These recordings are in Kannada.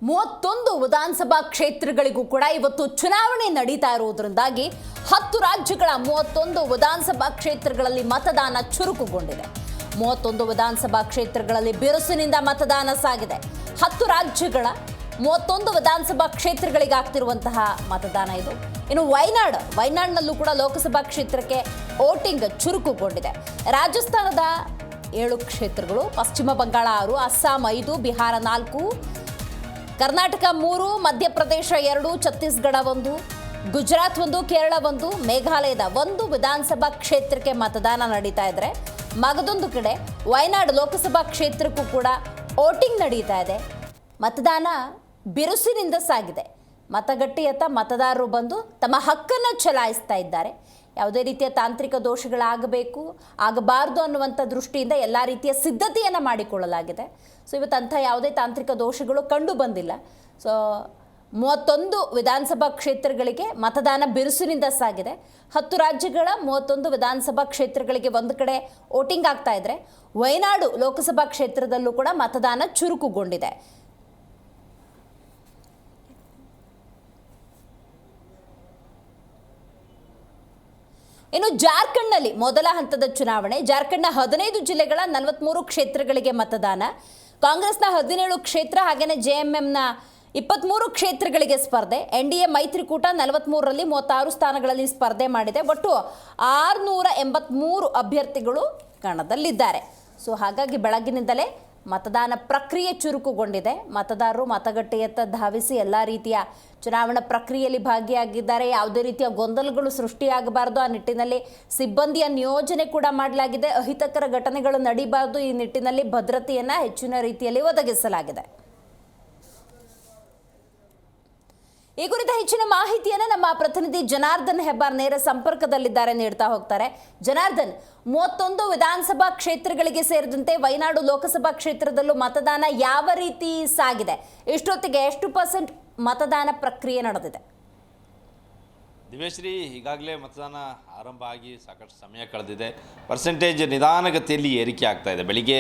31 ವಿಧಾನಸಭಾ ಕ್ಷೇತ್ರಗಳಿಗೂ ಕೂಡ ಇವತ್ತು ಚುನಾವಣೆ ನಡೀತಾ ಇರುವುದರಿಂದಾಗಿ 10 ರಾಜ್ಯಗಳ 31 ವಿಧಾನಸಭಾ ಕ್ಷೇತ್ರಗಳಲ್ಲಿ ಮತದಾನ ಚುರುಕುಗೊಂಡಿದೆ. 31 ವಿಧಾನಸಭಾ ಕ್ಷೇತ್ರಗಳಲ್ಲಿ ಬಿರುಸಿನಿಂದ ಮತದಾನ ಸಾಗಿದೆ. 10 ರಾಜ್ಯಗಳ 31 ವಿಧಾನಸಭಾ ಕ್ಷೇತ್ರಗಳಿಗೆ ಆಗ್ತಿರುವಂತಹ ಮತದಾನ ಇದು. ಇನ್ನು ವಯನಾಡ್ನಲ್ಲೂ ಕೂಡ ಲೋಕಸಭಾ ಕ್ಷೇತ್ರಕ್ಕೆ ವೋಟಿಂಗ್ ಚುರುಕುಗೊಂಡಿದೆ. ರಾಜಸ್ಥಾನದ 7 ಕ್ಷೇತ್ರಗಳು, ಪಶ್ಚಿಮ ಬಂಗಾಳ 6, ಅಸ್ಸಾಂ 5, ಬಿಹಾರ 4, ಕರ್ನಾಟಕ 3, ಮಧ್ಯಪ್ರದೇಶ 2, ಛತ್ತೀಸ್ಗಢ 1, ಗುಜರಾತ್ 1, ಕೇರಳ 1, ಮೇಘಾಲಯದ 1 ವಿಧಾನಸಭಾ ಕ್ಷೇತ್ರಕ್ಕೆ ಮತದಾನ ನಡೀತಾ ಇದ್ರೆ, ಮಗದೊಂದು ಕಡೆ ವಯನಾಡ್ ಲೋಕಸಭಾ ಕ್ಷೇತ್ರಕ್ಕೂ ಕೂಡ ವೋಟಿಂಗ್ ನಡೀತಾ ಇದೆ. ಮತದಾನ ಬಿರುಸಿನಿಂದ ಸಾಗಿದೆ. ಮತಗಟ್ಟೆಯತ್ತ ಮತದಾರರು ಬಂದು ತಮ್ಮ ಹಕ್ಕನ್ನು ಚಲಾಯಿಸ್ತಾ ಇದ್ದಾರೆ. ಯಾವುದೇ ರೀತಿಯ ತಾಂತ್ರಿಕ ಆಗಬಾರ್ದು ಅನ್ನುವಂಥ ದೃಷ್ಟಿಯಿಂದ ಎಲ್ಲ ರೀತಿಯ ಸಿದ್ಧತೆಯನ್ನು ಮಾಡಿಕೊಳ್ಳಲಾಗಿದೆ. ಸೊ ಇವತ್ತಂಥ ಯಾವುದೇ ತಾಂತ್ರಿಕ ದೋಷಗಳು ಕಂಡು ಬಂದಿಲ್ಲ. ಸೊ 31 ವಿಧಾನಸಭಾ ಕ್ಷೇತ್ರಗಳಿಗೆ ಮತದಾನ ಬಿರುಸಿನಿಂದ ಸಾಗಿದೆ. 10 ರಾಜ್ಯಗಳ 31 ವಿಧಾನಸಭಾ ಕ್ಷೇತ್ರಗಳಿಗೆ ಒಂದು ಕಡೆ ವೋಟಿಂಗ್ ಆಗ್ತಾ ಇದ್ರೆ, ವಯನಾಡು ಲೋಕಸಭಾ ಕ್ಷೇತ್ರದಲ್ಲೂ ಕೂಡ ಮತದಾನ ಚುರುಕುಗೊಂಡಿದೆ. ಇನ್ನು ಜಾರ್ಖಂಡ್ನಲ್ಲಿ ಮೊದಲ ಹಂತದ ಚುನಾವಣೆ. ಜಾರ್ಖಂಡ್ನ 15 ಜಿಲ್ಲೆಗಳ 43 ಕ್ಷೇತ್ರಗಳಿಗೆ ಮತದಾನ. ಕಾಂಗ್ರೆಸ್ನ 17 ಕ್ಷೇತ್ರ ಹಾಗೆಯೇ ಜೆಎಂಎಂನ 23 ಕ್ಷೇತ್ರಗಳಿಗೆ ಸ್ಪರ್ಧೆ. ಎನ್ಡಿಎ ಮೈತ್ರಿಕೂಟ 43ರಲ್ಲಿ 36 ಸ್ಥಾನಗಳಲ್ಲಿ ಸ್ಪರ್ಧೆ ಮಾಡಿದೆ. ಒಟ್ಟು 683 ಅಭ್ಯರ್ಥಿಗಳು ಕಣದಲ್ಲಿದ್ದಾರೆ. ಸೊ ಹಾಗಾಗಿ ಬೆಳಗ್ಗಿನಿಂದಲೇ ಮತದಾನ ಪ್ರಕ್ರಿಯೆ ಚುರುಕುಗೊಂಡಿದೆ. ಮತದಾರರು ಮತಗಟ್ಟೆಯತ್ತ ಧಾವಿಸಿ ಎಲ್ಲ ರೀತಿಯ ಚುನಾವಣಾ ಪ್ರಕ್ರಿಯೆಯಲ್ಲಿ ಭಾಗಿಯಾಗಿದ್ದಾರೆ. ಯಾವುದೇ ರೀತಿಯ ಗೊಂದಲಗಳು ಸೃಷ್ಟಿಯಾಗಬಾರದು ಆ ನಿಟ್ಟಿನಲ್ಲಿ ಸಿಬ್ಬಂದಿಯ ನಿಯೋಜನೆ ಕೂಡ ಮಾಡಲಾಗಿದೆ. ಅಹಿತಕರ ಘಟನೆಗಳು ನಡೀಬಾರದು ಈ ನಿಟ್ಟಿನಲ್ಲಿ ಭದ್ರತೆಯನ್ನು ಹೆಚ್ಚಿನ ರೀತಿಯಲ್ಲಿ ಒದಗಿಸಲಾಗಿದೆ. ಈ ಕುರಿತ ಹೆಚ್ಚಿನ ಮಾಹಿತಿಯನ್ನು ನಮ್ಮ ಪ್ರತಿನಿಧಿ ಜನಾರ್ದನ್ ಹೆಬ್ಬಾರ್ ನೇರ ಸಂಪರ್ಕದಲ್ಲಿದ್ದಾರೆ, ನೀಡ್ತಾ ಹೋಗ್ತಾರೆ. ಜನಾರ್ದನ್, 31 ವಿಧಾನಸಭಾ ಕ್ಷೇತ್ರಗಳಿಗೆ ಸೇರಿದಂತೆ ವಯನಾಡು ಲೋಕಸಭಾ ಕ್ಷೇತ್ರದಲ್ಲೂ ಮತದಾನ ಯಾವ ರೀತಿ ಸಾಗಿದೆ? ಇಷ್ಟೊತ್ತಿಗೆ ಎಷ್ಟು % ಮತದಾನ ಪ್ರಕ್ರಿಯೆ ನಡೆದಿದೆ? ದಿವ್ಯಶ್ರೀ, ಈಗಾಗಲೇ ಮತದಾನ ಆರಂಭ ಆಗಿ ಸಾಕಷ್ಟು ಸಮಯ ಕಳೆದಿದೆ. ಪರ್ಸೆಂಟೇಜ್ ನಿಧಾನಗತಿಯಲ್ಲಿ ಏರಿಕೆ ಆಗ್ತಾ ಇದೆ. ಬೆಳಿಗ್ಗೆ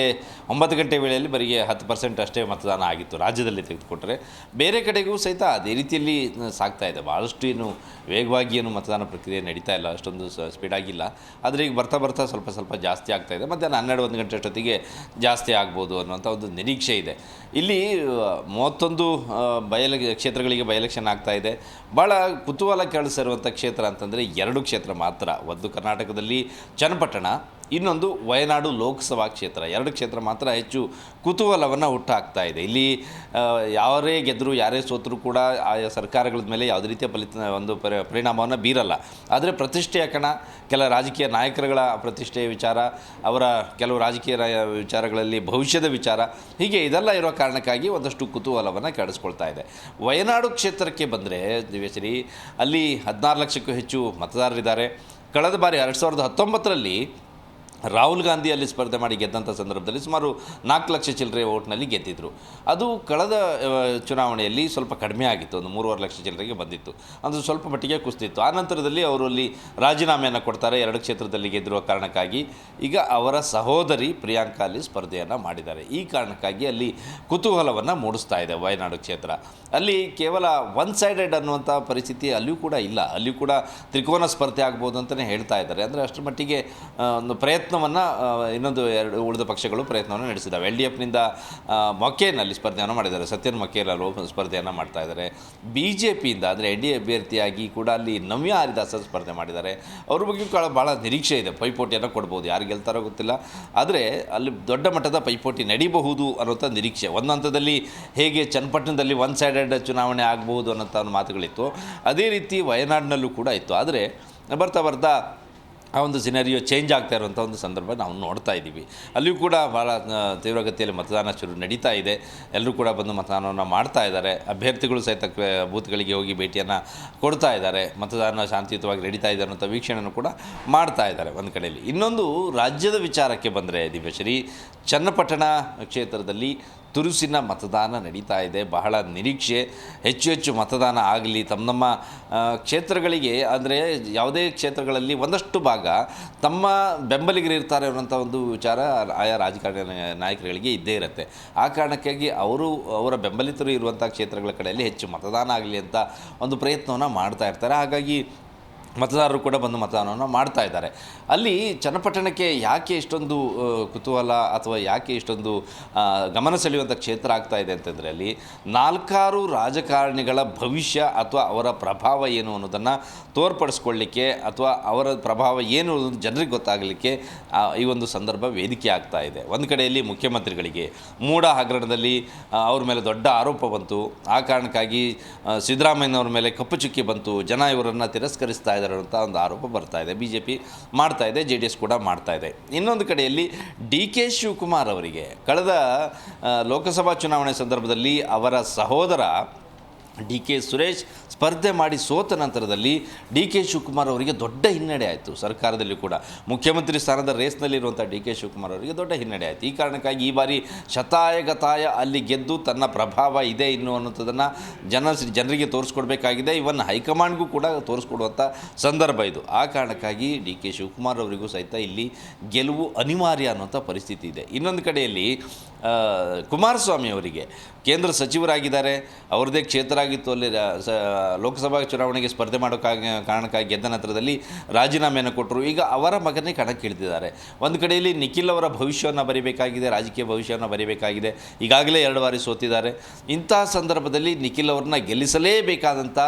9 ಗಂಟೆ ವೇಳೆಯಲ್ಲಿ ಬರೀ 10% ಅಷ್ಟೇ ಮತದಾನ ಆಗಿತ್ತು ರಾಜ್ಯದಲ್ಲಿ ತೆಗೆದುಕೊಂಡ್ರೆ. ಬೇರೆ ಕಡೆಗೂ ಸಹಿತ ಅದೇ ರೀತಿಯಲ್ಲಿ ಸಾಗ್ತಾ ಇದೆ. ಭಾಳಷ್ಟು ಏನು ವೇಗವಾಗಿ ಏನು ಮತದಾನ ಪ್ರಕ್ರಿಯೆ ನಡೀತಾ ಇಲ್ಲ, ಅಷ್ಟೊಂದು ಸ್ಪೀಡಾಗಿಲ್ಲ. ಆದರೆ ಈಗ ಬರ್ತಾ ಸ್ವಲ್ಪ ಜಾಸ್ತಿ ಆಗ್ತಾ ಇದೆ. ಮಧ್ಯಾಹ್ನ 12-1 ಗಂಟೆ ಅಷ್ಟೊತ್ತಿಗೆ ಜಾಸ್ತಿ ಆಗ್ಬೋದು ಅನ್ನುವಂಥ ಒಂದು ನಿರೀಕ್ಷೆ ಇದೆ. ಇಲ್ಲಿ 31 ಕ್ಷೇತ್ರಗಳಿಗೆ ಬೈ ಎಲೆಕ್ಷನ್ ಆಗ್ತಾ ಇದೆ. ಭಾಳ ಕುತೂಹಲ ಕೆಳಿಸಿರುವಂಥ ಕ್ಷೇತ್ರ ಅಂತಂದರೆ 2 ಕ್ಷೇತ್ರ ಮಾತ್ರ. ಒಂದು ಕರ್ನಾಟಕದಲ್ಲಿ ಚನ್ನಪಟ್ಟಣ, ಇನ್ನೊಂದು ವಯನಾಡು ಲೋಕಸಭಾ ಕ್ಷೇತ್ರ. 2 ಕ್ಷೇತ್ರ ಮಾತ್ರ ಹೆಚ್ಚು ಕುತೂಹಲವನ್ನು ಹುಟ್ಟಾಕ್ತಾ ಇದೆ. ಇಲ್ಲಿ ಯಾರೇ ಗೆದ್ದರೂ ಯಾರೇ ಸೋತರೂ ಕೂಡ ಆಯಾ ಸರ್ಕಾರಗಳ ಮೇಲೆ ಯಾವುದೇ ರೀತಿಯ ಪರಿಣಾಮವನ್ನು ಬೀರಲ್ಲ. ಆದರೆ ಪ್ರತಿಷ್ಠೆಯ ಕಣ, ಕೆಲ ರಾಜಕೀಯ ನಾಯಕರುಗಳ ಪ್ರತಿಷ್ಠೆಯ ವಿಚಾರ, ಅವರ ಕೆಲವು ರಾಜಕೀಯ ವಿಚಾರಗಳಲ್ಲಿ ಭವಿಷ್ಯದ ವಿಚಾರ, ಹೀಗೆ ಇದೆಲ್ಲ ಇರೋ ಕಾರಣಕ್ಕಾಗಿ ಒಂದಷ್ಟು ಕುತೂಹಲವನ್ನು ಕೆಡಿಸ್ಕೊಳ್ತಾ ಇದೆ. ವಯನಾಡು ಕ್ಷೇತ್ರಕ್ಕೆ ಬಂದರೆ ದಿವ್ಯಶ್ರೀ, ಅಲ್ಲಿ 16 ಲಕ್ಷಕ್ಕೂ ಹೆಚ್ಚು ಮತದಾರರಿದ್ದಾರೆ. ಕಳೆದ ಬಾರಿ 2019ರಲ್ಲಿ ರಾಹುಲ್ ಗಾಂಧಿ ಅಲ್ಲಿ ಸ್ಪರ್ಧೆ ಮಾಡಿ ಗೆದ್ದಂಥ ಸಂದರ್ಭದಲ್ಲಿ ಸುಮಾರು 4 ಲಕ್ಷ ಚಿಲ್ಲರೆ ಓಟ್ನಲ್ಲಿ ಗೆದ್ದಿದ್ದರು. ಅದು ಕಳೆದ ಚುನಾವಣೆಯಲ್ಲಿ ಸ್ವಲ್ಪ ಕಡಿಮೆ ಆಗಿತ್ತು, ಒಂದು 3.5 ಲಕ್ಷ ಚಿಲ್ಲರೆಗೆ ಬಂದಿತ್ತು. ಅದು ಸ್ವಲ್ಪ ಮಟ್ಟಿಗೆ ಕುಸಿದಿತ್ತು. ಆ ನಂತರದಲ್ಲಿ ಅವರು ಅಲ್ಲಿ ರಾಜೀನಾಮೆಯನ್ನು ಕೊಡ್ತಾರೆ. 2 ಕ್ಷೇತ್ರದಲ್ಲಿ ಗೆದ್ದಿರುವ ಕಾರಣಕ್ಕಾಗಿ ಈಗ ಅವರ ಸಹೋದರಿ ಪ್ರಿಯಾಂಕಾ ಅಲ್ಲಿ ಸ್ಪರ್ಧೆಯನ್ನು ಮಾಡಿದ್ದಾರೆ. ಈ ಕಾರಣಕ್ಕಾಗಿ ಅಲ್ಲಿ ಕುತೂಹಲವನ್ನು ಮೂಡಿಸ್ತಾ ಇದೆ ವಯನಾಡು ಕ್ಷೇತ್ರ. ಅಲ್ಲಿ ಕೇವಲ ಒನ್ ಸೈಡೆಡ್ ಅನ್ನುವಂಥ ಪರಿಸ್ಥಿತಿ ಅಲ್ಲಿಯೂ ಕೂಡ ಇಲ್ಲ. ಅಲ್ಲಿಯೂ ಕೂಡ ತ್ರಿಕೋನ ಸ್ಪರ್ಧೆ ಆಗ್ಬೋದು ಅಂತಲೇ ಹೇಳ್ತಾ ಇದ್ದಾರೆ. ಅಂದರೆ ಅಷ್ಟರ ಮಟ್ಟಿಗೆ ಒಂದು ಪ್ರಯತ್ನವನ್ನು ಇನ್ನೊಂದು 2 ಉಳಿದ ಪಕ್ಷಗಳು ಪ್ರಯತ್ನವನ್ನು ನಡೆಸಿದ್ದಾವೆ. LDFನಿಂದ ಮೊಕೇನಲ್ಲಿ ಸ್ಪರ್ಧೆಯನ್ನು ಮಾಡಿದ್ದಾರೆ, ಸತ್ಯನ್ ಮೊಕೇಲ್ ಸ್ಪರ್ಧೆಯನ್ನು ಮಾಡ್ತಾ ಇದ್ದಾರೆ. BJPಯಿಂದ ಅಂದರೆ NDA ಅಭ್ಯರ್ಥಿಯಾಗಿ ಕೂಡ ಅಲ್ಲಿ ನವ್ಯ ಹರಿದಾಸ್ ಸ್ಪರ್ಧೆ ಮಾಡಿದ್ದಾರೆ. ಅವ್ರ ಬಗ್ಗೆ ಭಾಳ ನಿರೀಕ್ಷೆ ಇದೆ. ಪೈಪೋಟಿಯನ್ನು ಕೊಡ್ಬೋದು, ಯಾರು ಗೆಲ್ತಾರೋ ಗೊತ್ತಿಲ್ಲ. ಆದರೆ ಅಲ್ಲಿ ದೊಡ್ಡ ಮಟ್ಟದ ಪೈಪೋಟಿ ನಡೀಬಹುದು ಅನ್ನೋಂಥ ನಿರೀಕ್ಷೆ. ಒಂದು ಹಂತದಲ್ಲಿ ಹೇಗೆ ಚನ್ನಪಟ್ಟಣದಲ್ಲಿ ಒನ್ ಸೈಡೆಡ್ ಚುನಾವಣೆ ಆಗಬಹುದು ಅನ್ನೋಂಥ ಒಂದು ಮಾತುಗಳಿತ್ತು, ಅದೇ ರೀತಿ ವಯನಾಡಿನಲ್ಲೂ ಕೂಡ ಇತ್ತು. ಆದರೆ ಬರ್ತಾ ಆ ಒಂದು ಸಿನಾರಿಯೋ ಚೇಂಜ್ ಆಗ್ತಾ ಇರುವಂಥ ಒಂದು ಸಂದರ್ಭ ನಾವು ನೋಡ್ತಾ ಇದ್ದೀವಿ. ಅಲ್ಲಿಯೂ ಕೂಡ ಭಾಳ ತೀವ್ರಗತಿಯಲ್ಲಿ ಮತದಾನ ನಡೀತಾ ಇದೆ. ಎಲ್ಲರೂ ಕೂಡ ಬಂದು ಮತದಾನವನ್ನು ಮಾಡ್ತಾ ಇದ್ದಾರೆ. ಅಭ್ಯರ್ಥಿಗಳು ಸಹಿತ ಬೂತ್ಗಳಿಗೆ ಹೋಗಿ ಭೇಟಿಯನ್ನು ಕೊಡ್ತಾ ಇದ್ದಾರೆ. ಮತದಾನ ಶಾಂತಿಯುತವಾಗಿ ನಡೀತಾ ಇದೆ ಅನ್ನೋಂಥ ವೀಕ್ಷಣೆಯನ್ನು ಕೂಡ ಮಾಡ್ತಾ ಇದ್ದಾರೆ ಒಂದು ಕಡೆಯಲ್ಲಿ. ಇನ್ನೊಂದು ರಾಜ್ಯದ ವಿಚಾರಕ್ಕೆ ಬಂದರೆ ದಿವ್ಯಶ್ರೀ, ಚನ್ನಪಟ್ಟಣ ಕ್ಷೇತ್ರದಲ್ಲಿ ತುರುಸಿನ ಮತದಾನ ನಡೀತಾ ಇದೆ. ಬಹಳ ನಿರೀಕ್ಷೆ, ಹೆಚ್ಚು ಹೆಚ್ಚು ಮತದಾನ ಆಗಲಿ. ನಮ್ಮ ಕ್ಷೇತ್ರಗಳಿಗೆ, ಅಂದರೆ ಯಾವುದೇ ಕ್ಷೇತ್ರಗಳಲ್ಲಿ ಒಂದಷ್ಟು ಭಾಗ ತಮ್ಮ ಬೆಂಬಲಿಗರು ಇರ್ತಾರೆ ಅನ್ನೋಂಥ ಒಂದು ವಿಚಾರ ಆಯಾ ರಾಜಕಾರಣ ನಾಯಕರುಗಳಿಗೆ ಇದ್ದೇ ಇರುತ್ತೆ. ಆ ಕಾರಣಕ್ಕಾಗಿ ಅವರ ಬೆಂಬಲಿತರು ಇರುವಂಥ ಕ್ಷೇತ್ರಗಳ ಕಡೆಯಲ್ಲಿ ಹೆಚ್ಚು ಮತದಾನ ಆಗಲಿ ಅಂತ ಒಂದು ಪ್ರಯತ್ನವನ್ನು ಮಾಡ್ತಾ ಇರ್ತಾರೆ. ಹಾಗಾಗಿ ಮತದಾರರು ಕೂಡ ಬಂದು ಮತದಾನವನ್ನು ಮಾಡ್ತಾ ಇದ್ದಾರೆ. ಅಲ್ಲಿ ಚನ್ನಪಟ್ಟಣಕ್ಕೆ ಯಾಕೆ ಇಷ್ಟೊಂದು ಕುತೂಹಲ ಅಥವಾ ಯಾಕೆ ಇಷ್ಟೊಂದು ಗಮನ ಸೆಳೆಯುವಂಥ ಕ್ಷೇತ್ರ ಆಗ್ತಾ ಇದೆ ಅಂತಂದರೆ, ಅಲ್ಲಿ 4 ರಾಜಕಾರಣಿಗಳ ಭವಿಷ್ಯ ಅಥವಾ ಅವರ ಪ್ರಭಾವ ಏನು ಅನ್ನೋದನ್ನು ತೋರ್ಪಡಿಸ್ಕೊಳ್ಳಿಕ್ಕೆ ಅಥವಾ ಅವರ ಪ್ರಭಾವ ಏನು ಅನ್ನೋದು ಜನರಿಗೆ ಗೊತ್ತಾಗಲಿಕ್ಕೆ ಈ ಒಂದು ಸಂದರ್ಭ ವೇದಿಕೆ ಆಗ್ತಾ ಇದೆ. ಒಂದು ಕಡೆಯಲ್ಲಿ ಮುಖ್ಯಮಂತ್ರಿಗಳಿಗೆ ಮೂಡ ಹಗರಣದಲ್ಲಿ ಅವ್ರ ಮೇಲೆ ದೊಡ್ಡ ಆರೋಪ ಬಂತು. ಆ ಕಾರಣಕ್ಕಾಗಿ ಸಿದ್ದರಾಮಯ್ಯನವ್ರ ಮೇಲೆ ಕಪ್ಪು ಚುಕ್ಕಿ ಬಂತು. ಜನ ಇವರನ್ನು ತಿರಸ್ಕರಿಸ್ತಾ ಇದ್ದಾರೆ ಅಂತ ಒಂದು ಆರೋಪ ಬರ್ತಾ ಇದೆ. BJP ಮಾಡ್ತಾ ಇದೆ, JDS ಕೂಡ ಮಾಡ್ತಾ ಇದೆ. ಇನ್ನೊಂದು ಕಡೆಯಲ್ಲಿ DK ಶಿವಕುಮಾರ್ ಅವರಿಗೆ ಕಳೆದ ಲೋಕಸಭಾ ಚುನಾವಣೆ ಸಂದರ್ಭದಲ್ಲಿ ಅವರ ಸಹೋದರ DK ಸುರೇಶ್ ಸ್ಪರ್ಧೆ ಮಾಡಿ ಸೋತ ನಂತರದಲ್ಲಿ DK ಶಿವಕುಮಾರ್ ಅವರಿಗೆ ದೊಡ್ಡ ಹಿನ್ನಡೆ ಆಯಿತು. ಸರ್ಕಾರದಲ್ಲಿ ಕೂಡ ಮುಖ್ಯಮಂತ್ರಿ ಸ್ಥಾನದ ರೇಸ್ನಲ್ಲಿರುವಂಥ DK ಶಿವಕುಮಾರ್ ಅವರಿಗೆ ದೊಡ್ಡ ಹಿನ್ನಡೆ ಆಯಿತು. ಈ ಕಾರಣಕ್ಕಾಗಿ ಈ ಬಾರಿ ಶತಾಯಗತಾಯ ಅಲ್ಲಿ ಗೆದ್ದು ತನ್ನ ಪ್ರಭಾವ ಇದೆ ಇನ್ನು ಅನ್ನೋಂಥದ್ದನ್ನು ಜನರಿಗೆ ತೋರಿಸ್ಕೊಡ್ಬೇಕಾಗಿದೆ. ಇವನ್ ಹೈಕಮಾಂಡ್ಗೂ ಕೂಡ ತೋರಿಸ್ಕೊಡುವಂಥ ಸಂದರ್ಭ ಇದು. ಆ ಕಾರಣಕ್ಕಾಗಿ DK ಶಿವಕುಮಾರ್ ಅವರಿಗೂ ಸಹಿತ ಇಲ್ಲಿ ಗೆಲುವು ಅನಿವಾರ್ಯ ಅನ್ನುವಂಥ ಪರಿಸ್ಥಿತಿ ಇದೆ. ಇನ್ನೊಂದು ಕಡೆಯಲ್ಲಿ ಕುಮಾರಸ್ವಾಮಿ ಅವರಿಗೆ ಕೇಂದ್ರ ಸಚಿವರಾಗಿದ್ದಾರೆ, ಅವ್ರದ್ದೇ ಕ್ಷೇತ್ರ ಆಗಿತ್ತು. ಅಲ್ಲಿ ಲೋಕಸಭಾ ಚುನಾವಣೆಗೆ ಸ್ಪರ್ಧೆ ಮಾಡೋ ಕಾರಣಕ್ಕಾಗಿ ಗೆದ್ದ ನಂತರದಲ್ಲಿ ರಾಜೀನಾಮೆಯನ್ನು ಕೊಟ್ಟರು. ಈಗ ಅವರ ಮಗನೇ ಕಣಕ್ಕಿಳಿದಿದ್ದಾರೆ. ಒಂದು ಕಡೆಯಲ್ಲಿ ನಿಖಿಲ್ ಅವರ ಭವಿಷ್ಯವನ್ನು ಬರೀಬೇಕಾಗಿದೆ, ರಾಜಕೀಯ ಭವಿಷ್ಯವನ್ನು ಬರೀಬೇಕಾಗಿದೆ. ಈಗಾಗಲೇ 2 ಬಾರಿ ಸೋತಿದ್ದಾರೆ. ಇಂತಹ ಸಂದರ್ಭದಲ್ಲಿ ನಿಖಿಲ್ ಅವ್ರನ್ನ ಗೆಲ್ಲಿಸಲೇಬೇಕಾದಂಥ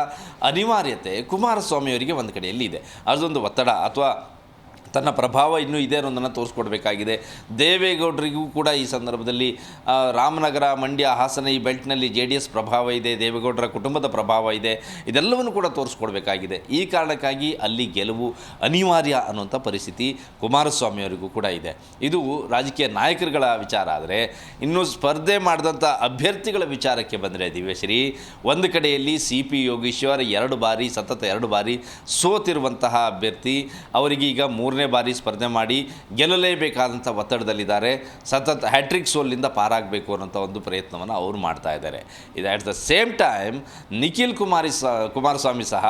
ಅನಿವಾರ್ಯತೆ ಕುಮಾರಸ್ವಾಮಿ ಅವರಿಗೆ ಒಂದು ಕಡೆಯಲ್ಲಿ ಇದೆ. ಅದೊಂದು ಒತ್ತಡ ಅಥವಾ ತನ್ನ ಪ್ರಭಾವ ಇನ್ನೂ ಇದೆ ಅನ್ನೋದನ್ನು ತೋರಿಸ್ಕೊಡ್ಬೇಕಾಗಿದೆ. ದೇವೇಗೌಡರಿಗೂ ಕೂಡ ಈ ಸಂದರ್ಭದಲ್ಲಿ ರಾಮನಗರ, ಮಂಡ್ಯ, ಹಾಸನ ಈ ಬೆಲ್ಟ್ನಲ್ಲಿ JDS ಪ್ರಭಾವ ಇದೆ, ದೇವೇಗೌಡರ ಕುಟುಂಬದ ಪ್ರಭಾವ ಇದೆ. ಇದೆಲ್ಲವನ್ನು ಕೂಡ ತೋರಿಸ್ಕೊಡ್ಬೇಕಾಗಿದೆ. ಈ ಕಾರಣಕ್ಕಾಗಿ ಅಲ್ಲಿ ಗೆಲುವು ಅನಿವಾರ್ಯ ಅನ್ನುವಂಥ ಪರಿಸ್ಥಿತಿ ಕುಮಾರಸ್ವಾಮಿ ಅವರಿಗೂ ಕೂಡ ಇದೆ. ಇದು ರಾಜಕೀಯ ನಾಯಕರುಗಳ ವಿಚಾರ. ಆದರೆ ಇನ್ನು ಸ್ಪರ್ಧೆ ಮಾಡಿದಂಥ ಅಭ್ಯರ್ಥಿಗಳ ವಿಚಾರಕ್ಕೆ ಬಂದರೆ ದಿವ್ಯಶ್ರೀ, ಒಂದು ಕಡೆಯಲ್ಲಿ CP ಯೋಗೀಶ್ವರ್ ಸತತ 2 ಬಾರಿ ಸೋತಿರುವಂತಹ ಅಭ್ಯರ್ಥಿ. ಅವರಿಗೀಗ 3ನೇ ಬಾರಿ ಸ್ಪರ್ಧೆ ಮಾಡಿ ಗೆಲ್ಲಲೇಬೇಕಾದಂಥ ಒತ್ತಡದಲ್ಲಿದ್ದಾರೆ. ಸತತ ಹ್ಯಾಟ್ರಿಕ್ ಸೋಲಿನಿಂದ ಪಾರಾಗಬೇಕು ಅನ್ನೋಂಥ ಒಂದು ಪ್ರಯತ್ನವನ್ನು ಅವರು ಮಾಡ್ತಾ ಇದ್ದಾರೆ. ಇದು at the same time Nikhil Kumaraswamy ಸಹ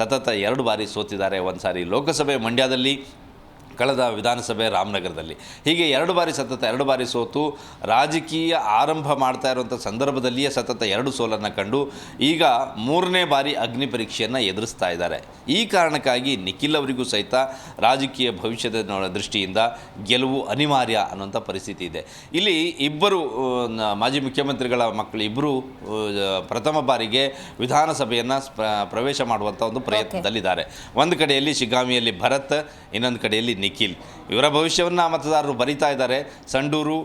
ಸತತ 2 ಬಾರಿ ಸೋತಿದ್ದಾರೆ. ಒಂದು ಸಾರಿ ಲೋಕಸಭೆ ಮಂಡ್ಯದಲ್ಲಿ, ಕಳೆದ ವಿಧಾನಸಭೆ ರಾಮನಗರದಲ್ಲಿ. ಹೀಗೆ 2 ಬಾರಿ ಸೋತು ರಾಜಕೀಯ ಆರಂಭ ಮಾಡ್ತಾ ಇರುವಂಥ ಸಂದರ್ಭದಲ್ಲಿಯೇ ಸತತ 2 ಸೋಲನ್ನು ಕಂಡು ಈಗ 3ನೇ ಬಾರಿ ಅಗ್ನಿ ಪರೀಕ್ಷೆಯನ್ನು ಎದುರಿಸ್ತಾ ಇದ್ದಾರೆ. ಈ ಕಾರಣಕ್ಕಾಗಿ ನಿಖಿಲ್ ಅವರಿಗೂ ಸಹಿತ ರಾಜಕೀಯ ಭವಿಷ್ಯದ ದೃಷ್ಟಿಯಿಂದ ಗೆಲುವು ಅನಿವಾರ್ಯ ಅನ್ನುವಂಥ ಪರಿಸ್ಥಿತಿ ಇದೆ. ಇಲ್ಲಿ ಇಬ್ಬರು ಮಾಜಿ ಮುಖ್ಯಮಂತ್ರಿಗಳ ಮಕ್ಕಳು ಇಬ್ಬರು ಪ್ರಥಮ ಬಾರಿಗೆ ವಿಧಾನಸಭೆಯನ್ನು ಪ್ರವೇಶ ಮಾಡುವಂಥ ಒಂದು ಪ್ರಯತ್ನದಲ್ಲಿದ್ದಾರೆ. ಒಂದು ಕಡೆಯಲ್ಲಿ ಶಿಗ್ಗಾಂವಿಯಲ್ಲಿ ಭರತ್, ಇನ್ನೊಂದು ಕಡೆಯಲ್ಲಿ ನಿಖಿಲ್. ಇವರ ಭವಿಷ್ಯವನ್ನು ಮತದಾರರು ಬರೀತಾ ಇದ್ದಾರೆ. ಸಂಡೂರು,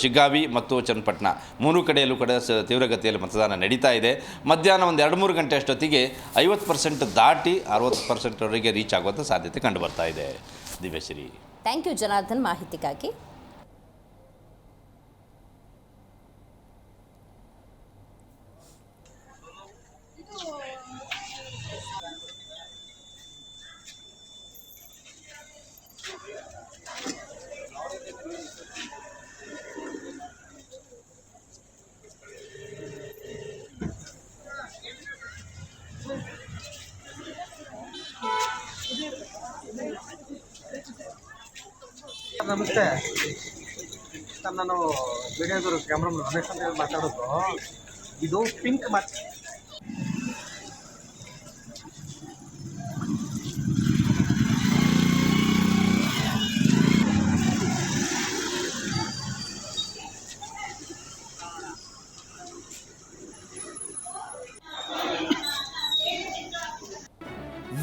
ಶಿಗ್ಗಾವಿ ಮತ್ತು ಚನ್ನಪಟ್ಟಣ 3 ಕಡೆಯಲ್ಲೂ ಕೂಡ ತೀವ್ರಗತಿಯಲ್ಲಿ ಮತದಾನ ನಡೀತಾ ಇದೆ. ಮಧ್ಯಾಹ್ನ ಒಂದು 2-3 ಗಂಟೆ ಅಷ್ಟೊತ್ತಿಗೆ 50% ದಾಟಿ 60%ವರೆಗೆ ರೀಚ್ ಆಗುವಂಥ ಸಾಧ್ಯತೆ ಕಂಡು ಬರ್ತಾ ಇದೆ. ದಿವ್ಯಶ್ರೀ, ಥ್ಯಾಂಕ್ ಯು ಜನಾರ್ದನ್ ಮಾಹಿತಿಗಾಗಿ. ನಮಸ್ತೆ ಸರ್, ನಾನು ವಿಡಿಯೋದವರು ಕ್ಯಾಮ್ರಾಮನ್ ರಮೇಶ್ ಅಂತ ಹೇಳಿ ಮಾತಾಡೋದು. ಇದು ಪಿಂಕ್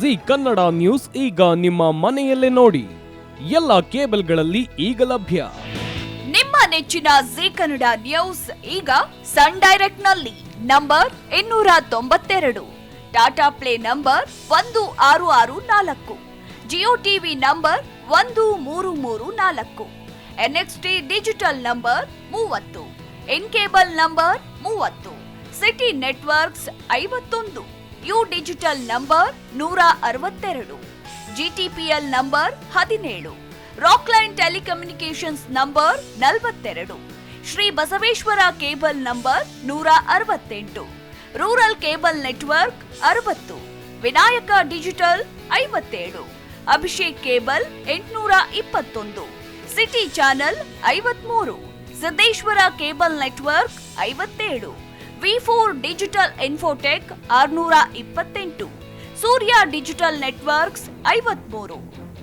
ಜಿ ಕನ್ನಡ ನ್ಯೂಸ್ ಈಗ ನಿಮ್ಮ ಮನೆಯಲ್ಲೇ ನೋಡಿ. ಎಲ್ಲ ಕೇಬಲ್ಗಳಲ್ಲಿ ಈಗ ಲಭ್ಯ. ನಿಮ್ಮ ನೆಚ್ಚಿನ ಜಿ ಕನ್ನಡ ನ್ಯೂಸ್ ಈಗ ಸನ್ ಡೈರೆಕ್ಟ್ ನಲ್ಲಿ number 292, Tata play number 1664, Jio TV number 1334, NXT digital number 30, in cable number 30, city networks 51, U digital number 162, GTPL number 17, Rockline telecommunications number 42, Shri Basaveshwara cable number 168, rural cable network 60, Vinayaka digital 57, Abhishek cable 821, city channel 53, Siddeshwara cable network 57, V4 digital Infotech 628, Surya digital networks 53,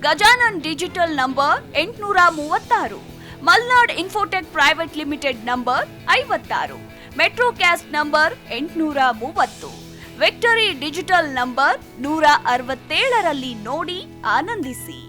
Gajanan digital number 836, Malnad Infotech Private Limited number 56, Metrocast number 830, victory digital number 167ರಲ್ಲಿ ನೋಡಿ ಆನಂದಿಸಿ.